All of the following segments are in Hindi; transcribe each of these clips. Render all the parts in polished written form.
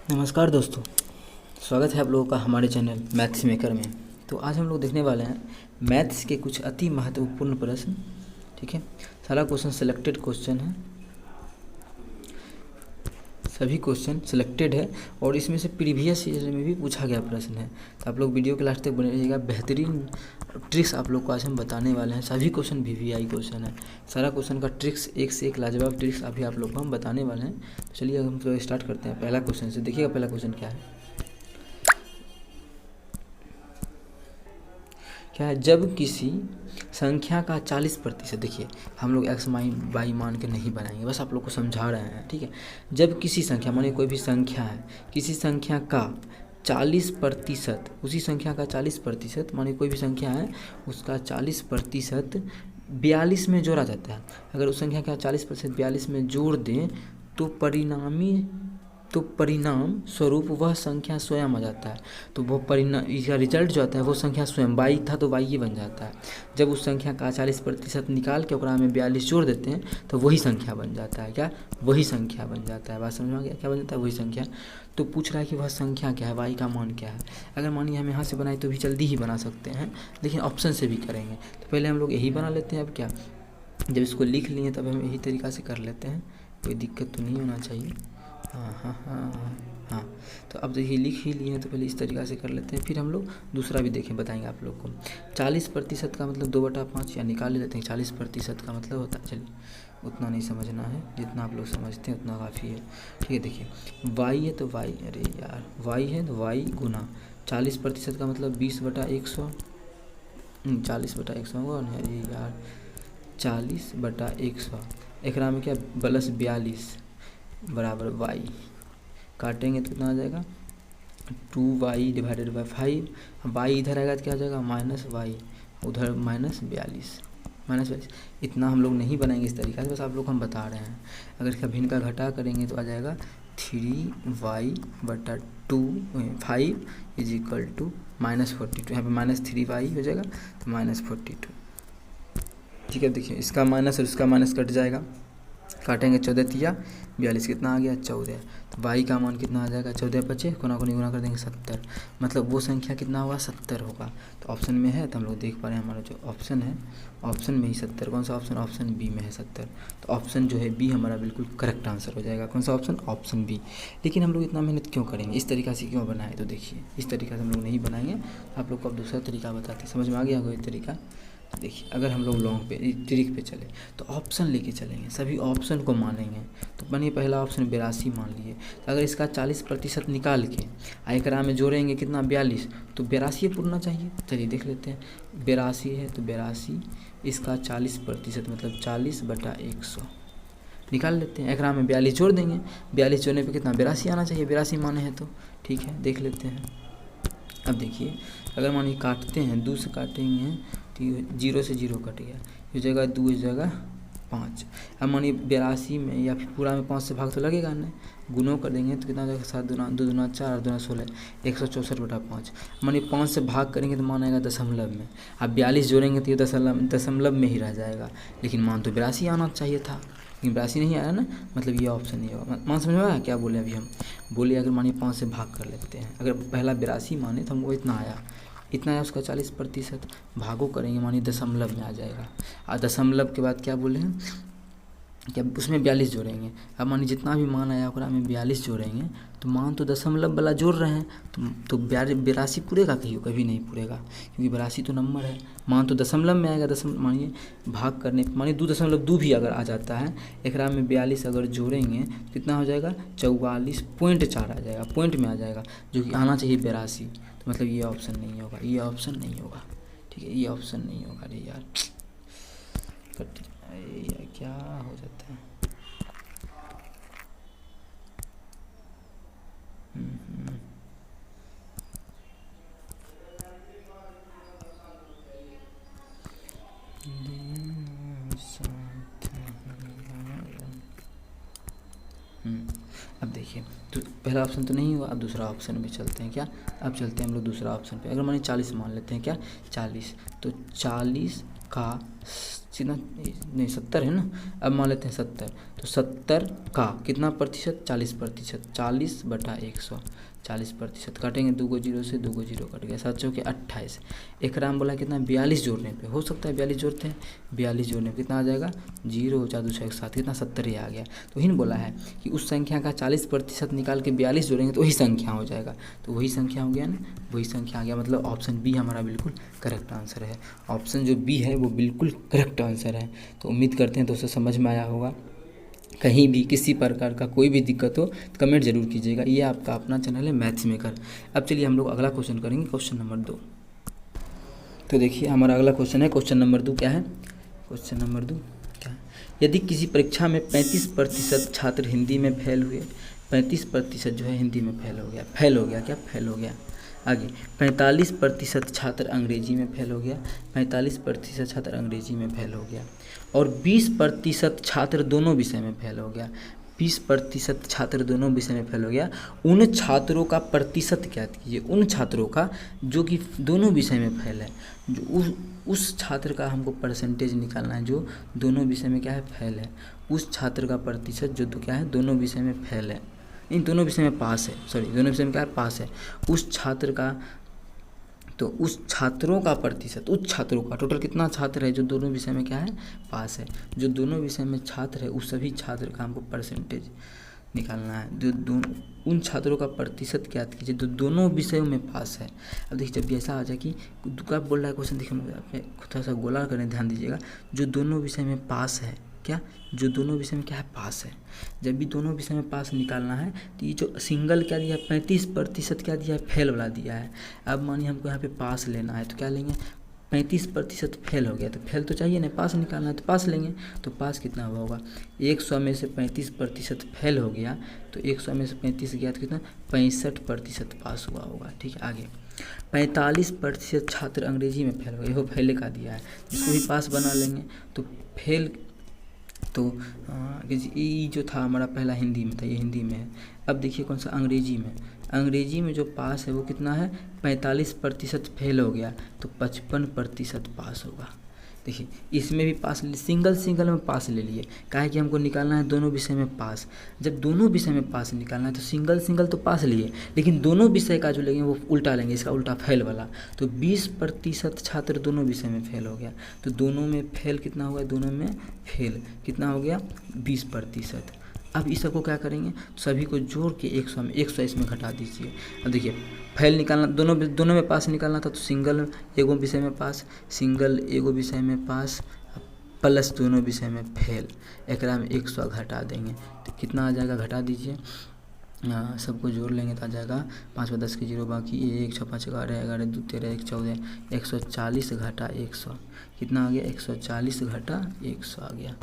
नमस्कार दोस्तों, स्वागत है आप लोगों का हमारे चैनल मैथ्स मेकर में। तो आज हम लोग देखने वाले हैं मैथ्स के कुछ अति महत्वपूर्ण प्रश्न। ठीक है, सारा क्वेश्चन सिलेक्टेड क्वेश्चन है, सभी क्वेश्चन सिलेक्टेड है और इसमें से प्रीवियस ईयर में भी पूछा गया प्रश्न है। तो आप लोग वीडियो के लास्ट तक बने रहिएगा। बेहतरीन ट्रिक्स आप लोग को आज हम बताने वाले हैं। सभी क्वेश्चन वीवीआई क्वेश्चन है, सारा क्वेश्चन का ट्रिक्स एक से एक लाजवाब ट्रिक्स अभी आप लोग को हम बताने वाले हैं। तो चलिए हम तो स्टार्ट करते हैं पहला क्वेश्चन से। देखिएगा पहला क्वेश्चन क्या है, जब किसी संख्या का 40%, देखिए हम लोग एक्स वाई मान के नहीं बनाएंगे, बस आप लोग को समझा रहे हैं। ठीक है, जब किसी संख्या मानिए कोई भी संख्या है, किसी संख्या का 40%, उसी संख्या का 40%, मानिए कोई भी संख्या है उसका 40% 42 में जोड़ा जाता है। अगर उस संख्या का 40% 42 में जोड़ दें तो परिणाम स्वरूप वह संख्या स्वयं आ जाता है। तो वो परिणाम, इसका रिजल्ट जो आता है वो संख्या स्वयं, वाई था तो वाई ही बन जाता है। जब उस संख्या का 40% निकाल के ओकरा में 42 जोड़ देते हैं तो वही संख्या बन जाता है। क्या? वही संख्या बन जाता है। बात समझ में आ गया? क्या बन जाता है? वही संख्या। तो पूछ रहा है कि वह संख्या क्या है, वाई का मान क्या है। अगर मानिए हम यहाँ से बनाए तो भी जल्दी ही बना सकते हैं, लेकिन ऑप्शन से भी करेंगे। तो पहले हम लोग यही बना लेते हैं। अब क्या, जब इसको लिख लिए तब हम यही तरीक़ा से कर लेते हैं, कोई दिक्कत तो नहीं होना चाहिए। हाँ। तो अब देखिए लिख ही लिए हैं तो पहले इस तरीक़ा से कर लेते हैं, फिर हम लोग दूसरा भी देखें, बताएंगे आप लोग को। 40% का मतलब 2/5 या निकाल लेते हैं। 40% का मतलब होता है, चलिए उतना नहीं समझना है, जितना आप लोग समझते हैं उतना काफ़ी है। ठीक है, देखिए वाई है तो वाई, अरे यार वाई है तो वाई गुना 40% का मतलब 20/100, 40/100 होगा ना। अरे यार 40/100 एकरा में क्या प्लस 42 बराबर वाई, काटेंगे तो कितना आ जाएगा 2y/5। वाई इधर आएगा तो क्या आ जाएगा माइनस वाई, उधर -42। इतना हम लोग नहीं बनाएंगे इस तरीक़े से, बस आप लोग हम बता रहे हैं। अगर इसका भिन्न का घटा करेंगे तो आ जाएगा 3y/5 = -42। यहाँ पे -3y हो जाएगा तो -42। ठीक है, देखिए इसका माइनस और इसका माइनस कट जाएगा, काटेंगे 14 × 42 कितना आ गया 14। तो वाई का मान कितना आ जाएगा 14 बचे, कोना को गुना कर देंगे 70, मतलब वो संख्या कितना होगा 70 होगा। तो ऑप्शन में है, तो हम लोग देख पा रहे हैं हमारा जो ऑप्शन है, ऑप्शन में ही 70। कौन सा ऑप्शन? ऑप्शन बी में है 70। तो ऑप्शन जो है बी हमारा बिल्कुल करेक्ट आंसर हो जाएगा। कौन सा ऑप्शन? Option B. लेकिन हम लोग इतना मेहनत क्यों करेंगे, इस तरीक़ा से क्यों बनाए? तो देखिए इस तरीक़ा से हम लोग नहीं बनाएंगे, आप लोग को अब दूसरा तरीका बताते हैं। समझ में आ गया कोई तरीका? देखिए अगर हम लोग लॉन्ग पे ट्रिक पे चले तो ऑप्शन लेके चलेंगे, सभी ऑप्शन को मानेंगे। तो बनिए पहला ऑप्शन 82 मान लिए, तो अगर इसका 40% निकाल के एकरा में जोड़ेंगे कितना 42, तो 82 पूरना चाहिए। चलिए देख लेते हैं, 82 है तो 82 इसका 40% मतलब 40/100 निकाल लेते हैं। एकरा में 42 जोड़ देंगे, 42 जोड़ने पे कितना 82 आना चाहिए, 82 माने हैं तो ठीक है देख लेते हैं। अब देखिए अगर मानिए काटते हैं, 2 से काटेंगे तो 0 से 0 कट गया, इस जगह 2 इस जगह 5। अब मानिए 82 में या फिर पूरा में 5 से भाग तो लगेगा नहीं, गुणों कर देंगे तो कितना हो जाएगा 7 दूना 2 दूना 4 और 2 16, 164/5। मानिए 5 से भाग करेंगे तो मान आएगा दशमलव में। अब 42 जोड़ेंगे तो ये दशमलव में ही रह जाएगा, लेकिन मान तो 82 आना चाहिए था, लेकिन 82 नहीं आया ना, मतलब ये ऑप्शन नहीं होगा। मान समझ में आया क्या बोले अभी हम? बोले अगर मानिए 5 से भाग कर लेते हैं, अगर पहला 82 माने तो हमको इतना आया उसका 40%, भागो करेंगे मानिए दशमलव में आ जाएगा। और दशमलव के बाद क्या बोले हैं, क्या उसमें 42 जोड़ेंगे। अब मानिए जितना भी मान आया ओकरा में 42 जोड़ेंगे, तो मान तो दशमलव वाला जोड़ रहे हैं, तो 82 पूरेगा कभी नहीं पूरेगा, क्योंकि 82 तो नंबर है, मान तो दशमलव में आएगा। मानिए भाग करने मानिए 2.2 भी अगर आ जाता है, एकरा में 42 अगर जोड़ेंगे तो कितना हो जाएगा 44.4 आ जाएगा, पॉइंट में आ जाएगा, जो कि आना चाहिए 82। तो मतलब ये ऑप्शन नहीं होगा, ये ऑप्शन नहीं होगा। ठीक है, ये ऑप्शन नहीं होगा। अरे यार क्या हो जाता है। अब देखिए तो पहला ऑप्शन तो नहीं हुआ, अब दूसरा ऑप्शन पे चलते हैं। क्या? अब चलते हैं हम लोग दूसरा ऑप्शन पे। अगर मानिए 40 मान लेते हैं, क्या 40, तो 40 का कितना नहीं 70 है ना, अब मान लेते हैं 70, तो 70 का कितना प्रतिशत, 40%, 40/100, 40%। काटेंगे 2 को 0 से, 2 को 0 कट गया, 7 चौके 28। एक राम बोला कितना 42 जोड़ने पे, हो सकता है 42 जोड़ते हैं, 42 जोड़ने पे कितना आ जाएगा 0 4 2 6 1 7, कितना 70 ही आ गया। तो ही बोला है कि उस संख्या का 40% निकाल के 42 जोड़ेंगे तो वही संख्या हो जाएगा, तो वही संख्या हो गया ना, वही संख्या आ गया। मतलब ऑप्शन बी हमारा बिल्कुल करेक्ट आंसर है। ऑप्शन जो बी है वो बिल्कुल करेक्ट आंसर है। तो उम्मीद करते हैं दोस्तों समझ में आया होगा। कहीं भी किसी प्रकार का कोई भी दिक्कत हो तो कमेंट जरूर कीजिएगा। ये आपका अपना चैनल है मैथ्स मेकर। अब चलिए हम लोग अगला क्वेश्चन करेंगे, क्वेश्चन नंबर 2। तो देखिए हमारा अगला क्वेश्चन है, क्वेश्चन नंबर 2 क्या है, क्वेश्चन नंबर 2 क्या है, यदि किसी परीक्षा में 35% छात्र हिंदी में फेल हुए, 35% जो है हिंदी में फेल हो गया, फेल हो गया। आगे 45% छात्र अंग्रेजी में फेल हो गया, 45% छात्र अंग्रेजी में फेल हो गया, और 20% छात्र दोनों विषय में फेल हो गया, 20% छात्र दोनों विषय में फेल हो गया। उन छात्रों का प्रतिशत क्या कीजिए, उन छात्रों का जो कि दोनों विषय में फेल है, जो उस छात्र का हमको परसेंटेज निकालना है जो दोनों विषय में क्या है फेल है, उस छात्र का प्रतिशत जो तो क्या है दोनों विषय में फेल है, इन दोनों विषय में पास है, दोनों विषय में क्या है पास है, उस छात्र का, तो उस छात्रों का प्रतिशत, उस छात्रों का टोटल कितना छात्र है जो दोनों विषय में क्या है पास है, जो दोनों विषय में छात्र है उस सभी छात्र का हमको परसेंटेज निकालना है, जो दोनों उन छात्रों का प्रतिशत ज्ञात कीजिए जो दोनों विषयों में पास है। अब देखिए जब भी ऐसा आ जाए कि क्या बोल रहा है क्वेश्चन, देखिए थोड़ा सा गोला करने ध्यान दीजिएगा, जो दोनों विषय में पास है, क्या जो दोनों विषय में क्या है पास है, जब भी दोनों विषय में पास निकालना है तो ये जो सिंगल क्या दिया है 35% क्या दिया है फेल वाला दिया है। अब मानिए हमको यहाँ पे पास लेना है तो क्या लेंगे, 35% फेल हो गया तो फेल तो चाहिए ना, पास निकालना है तो पास लेंगे। तो पास कितना हुआ होगा, 100 में से 35% फेल हो गया तो 100 में से 35 गया तो कितना 65% पास हुआ होगा। ठीक है, आगे 45% छात्र अंग्रेजी में फेल हो गए, वो फेल का दिया है, जिसको भी पास बना लेंगे तो फेल, तो ये जो था हमारा पहला हिंदी में था, ये हिंदी में है। अब देखिए कौन सा अंग्रेजी में, अंग्रेजी में जो पास है वो कितना है 45% फेल हो गया तो 55% पास होगा। देखिए इसमें भी पास, सिंगल में पास ले लिए, काहे कि हमको निकालना है दोनों विषय में पास। जब दोनों विषय में पास निकालना है तो सिंगल तो पास लिए, लेकिन दोनों विषय का जो लेंगे वो उल्टा लेंगे, इसका उल्टा फेल वाला। तो 20% छात्र दोनों विषय में फेल हो गया, तो दोनों में फेल कितना हुआ, दोनों में फेल कितना हो गया 20%। अब इस सबको क्या करेंगे, सभी को जोड़ के 100 इसमें घटा दीजिए। अब देखिए फेल निकालना, दोनों में पास निकालना था तो सिंगल एगो विषय में पास, सिंगल एगो विषय में पास प्लस दोनों विषय में फेल, एक में 100 घटा देंगे तो कितना आ जाएगा, घटा दीजिए, सबको जोड़ लेंगे तो आ जाएगा 5 में 10 के 0 बाकी 1 6 5 11 11 2 13 1 14 140 घटा 100 कितना आ गया 140 घटा 100 आ गया।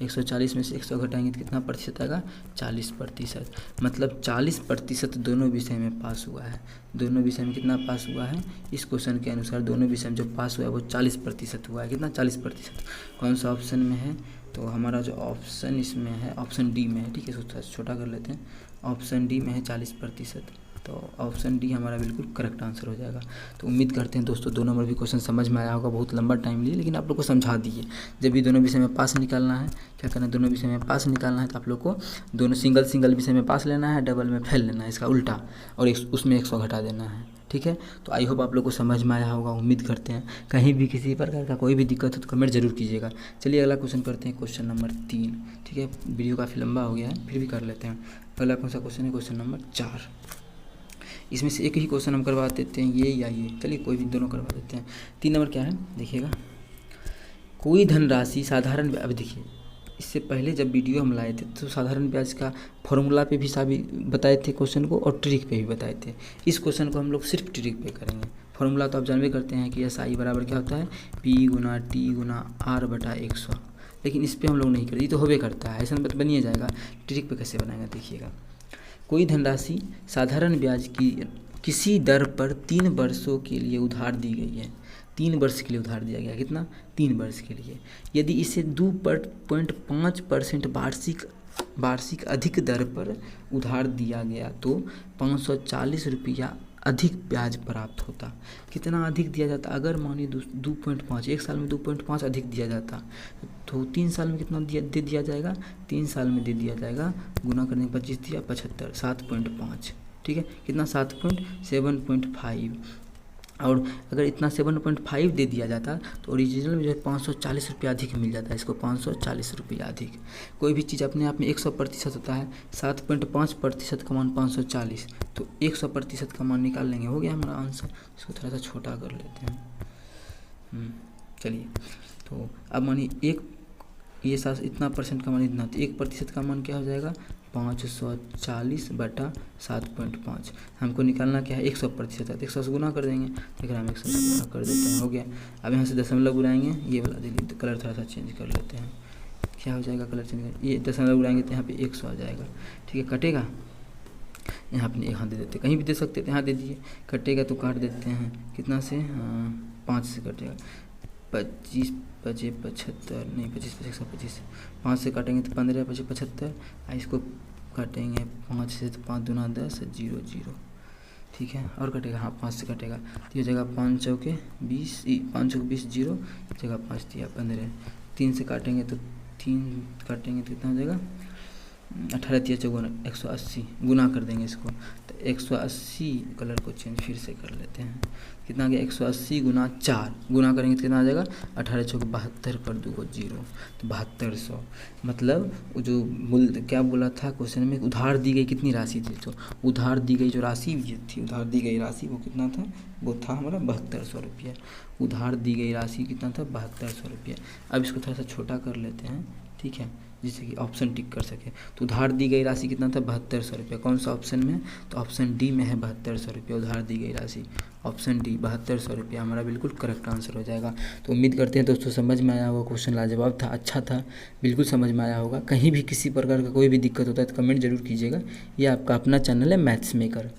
140 में से 100 घटाएंगे तो कितना प्रतिशत आएगा 40%। मतलब 40% दोनों विषय में पास हुआ है। दोनों विषय में कितना पास हुआ है, इस क्वेश्चन के अनुसार दोनों विषय में जो पास हुआ है वो 40% हुआ है। कितना 40%, कौन सा ऑप्शन में है, तो हमारा जो ऑप्शन इसमें है ऑप्शन डी में है। ठीक है, इसको छोटा कर लेते हैं, ऑप्शन डी में है 40%, तो ऑप्शन डी हमारा बिल्कुल करेक्ट आंसर हो जाएगा। तो उम्मीद करते हैं दोस्तों 2 नंबर भी क्वेश्चन समझ में आया होगा, बहुत लंबा टाइम लिए लेकिन आप लोग को समझा दिए। जब भी दोनों विषय में पास निकालना है, क्या करना है, दोनों विषय में पास निकालना है तो आप लोग को दोनों सिंगल विषय में पास लेना है, डबल में फेल लेना है, इसका उल्टा, और उसमें 100 घटा देना है। ठीक है, तो आई होप आप लोग को समझ में आया होगा। उम्मीद करते हैं कहीं भी किसी प्रकार का कोई भी दिक्कत हो तो कमेंट जरूर कीजिएगा। चलिए अगला क्वेश्चन करते हैं, क्वेश्चन नंबर 3। ठीक है, वीडियो काफ़ी लंबा हो गया है फिर भी कर लेते हैं। अगला कौन सा क्वेश्चन है, क्वेश्चन नंबर 4। इसमें से एक ही क्वेश्चन हम करवा देते हैं, ये या ये, चलिए कोई भी दोनों करवा देते हैं। 3 नंबर क्या है देखिएगा, कोई धनराशि साधारण, अब देखिए इससे पहले जब वीडियो हम लाए थे तो साधारण ब्याज का फॉर्मूला पे भी बताए थे क्वेश्चन को, और ट्रिक पे भी बताए थे। इस क्वेश्चन को हम लोग सिर्फ ट्रिक पे करेंगे। फॉर्मूला तो आप जानते करते हैं कि SI बराबर क्या होता है, P गुना T गुना R बटा 100, लेकिन इस पर हम लोग नहीं करें, ये तो होबे करता है, ऐसा बनिए जाएगा। ट्रिक पे कैसे बनाएगा देखिएगा, कोई धनराशि साधारण ब्याज की किसी दर पर 3 वर्षों के लिए उधार दी गई है, 3 वर्ष के लिए उधार दिया गया, कितना 3 वर्ष के लिए। यदि इसे 2.5% वार्षिक अधिक दर पर उधार दिया गया तो 540 रुपया अधिक ब्याज प्राप्त होता। कितना अधिक दिया जाता? अगर मानिए 2.5, एक साल में 2.5 अधिक दिया जाता तो 3 साल में कितना दे दिया जाएगा? 3 साल में दे दिया जाएगा, गुना करने 25 दिया 75, 7.5, ठीक है, कितना 7.5। और अगर इतना 7.5 दे दिया जाता तो ओरिजिनल में जो है 540 रुपया अधिक मिल जाता है इसको, 540 रुपया अधिक। कोई भी चीज़ अपने आप में 100% होता है, 7.5% का मान 540, तो 100% का मान निकाल लेंगे, हो गया हमारा आंसर। इसको थोड़ा सा छोटा कर लेते हैं। चलिए, तो अब मानिए ये इतना परसेंट का मान इतना, तो 1% का मान क्या हो जाएगा? 540/7.5। हमको निकालना क्या है? 100% है, तो 100 से गुना कर देंगे, देखिए हम 100 से गुना कर देते हैं, हो गया। अब यहाँ से दशमलव बुलाएंगे, ये वाला देखिए, तो कलर थोड़ा सा चेंज कर लेते हैं, क्या हो जाएगा कलर चेंज कर, ये दशमलव बुलाएंगे तो यहाँ पे 100 आ जाएगा, ठीक है। कटेगा, यहाँ पे यहाँ दे देते, कहीं भी दे सकते थे, यहाँ दे दिए। कटेगा तो काट देते हैं, कितना से? 5 से कटेगा, 25 25 75, नहीं 25 25 125, 5 से काटेंगे तो 15 25 75, इसको काटेंगे 5 से तो 5 दूना 10, 0 0, ठीक है। और कटेगा, हाँ 5 से कटेगा तो ये जगह 5 चौके 20, 5 चौके 20, 0 जगह 5 दिया 15। 3 से काटेंगे तो 3 काटेंगे तो कितना हो जाएगा? 18 3 54, 180, गुना कर देंगे इसको, तो 180, कलर को चेंज फिर से कर लेते हैं, कितना आ गया? 180 गुना 4, गुना करेंगे तो कितना आ जाएगा? 18 चौके 72 पर 2 0, तो 7200। मतलब जो क्या बोला था क्वेश्चन में? उधार दी गई कितनी राशि थी, तो उधार दी गई जो राशि थी, उधार दी गई राशि वो कितना था? वो था हमारा 7200 रुपया। उधार दी गई राशि कितना था? 7200 रुपया। अब इसको थोड़ा सा छोटा कर लेते हैं, ठीक है, जिससे कि ऑप्शन टिक कर सके। तो उधार दी गई राशि कितना था? 7200 रुपया। कौन सा ऑप्शन में? तो ऑप्शन डी में है 7200 रुपया उधार दी गई राशि, ऑप्शन डी 7200 रुपया हमारा बिल्कुल करेक्ट आंसर हो जाएगा। तो उम्मीद करते हैं दोस्तों समझ में आया होगा, क्वेश्चन लाजवाब था, अच्छा था, बिल्कुल समझ में आया होगा। कहीं भी किसी प्रकार का कोई भी दिक्कत होता है तो कमेंट जरूर कीजिएगा। ये आपका अपना चैनल है मैथ्स मेकर।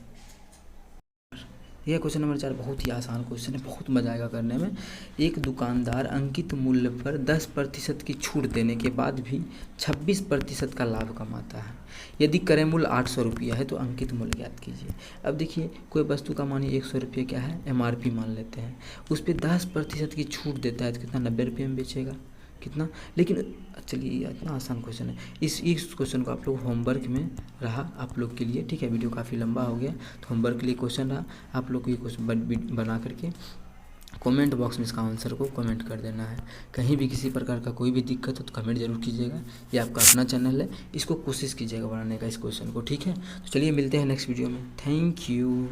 यह क्वेश्चन नंबर 4 बहुत ही आसान क्वेश्चन है, बहुत मजा आएगा करने में। एक दुकानदार अंकित मूल्य पर 10% की छूट देने के बाद भी 26% का लाभ कमाता है। यदि क्रय मूल्य 800 रुपया है तो अंकित मूल्य ज्ञात कीजिए। अब देखिए, कोई वस्तु का मानिए 100 रुपये क्या है? MRP मान लेते हैं, उस पर 10% की छूट देता है तो कितना? 90 रुपये में बेचेगा, कितना? लेकिन चलिए, इतना आसान क्वेश्चन है, इस क्वेश्चन को आप लोग होमवर्क में रहा आप लोग के लिए, ठीक है। वीडियो काफ़ी लंबा हो गया तो होमवर्क के लिए क्वेश्चन रहा, आप लोग को ये क्वेश्चन बना करके कमेंट बॉक्स में इसका आंसर को कमेंट कर देना है। कहीं भी किसी प्रकार का कोई भी दिक्कत हो तो कमेंट जरूर कीजिएगा। ये आपका अपना चैनल है, इसको कोशिश कीजिएगा बनाने का इस क्वेश्चन को, ठीक है। तो चलिए मिलते हैं नेक्स्ट वीडियो में, थैंक यू।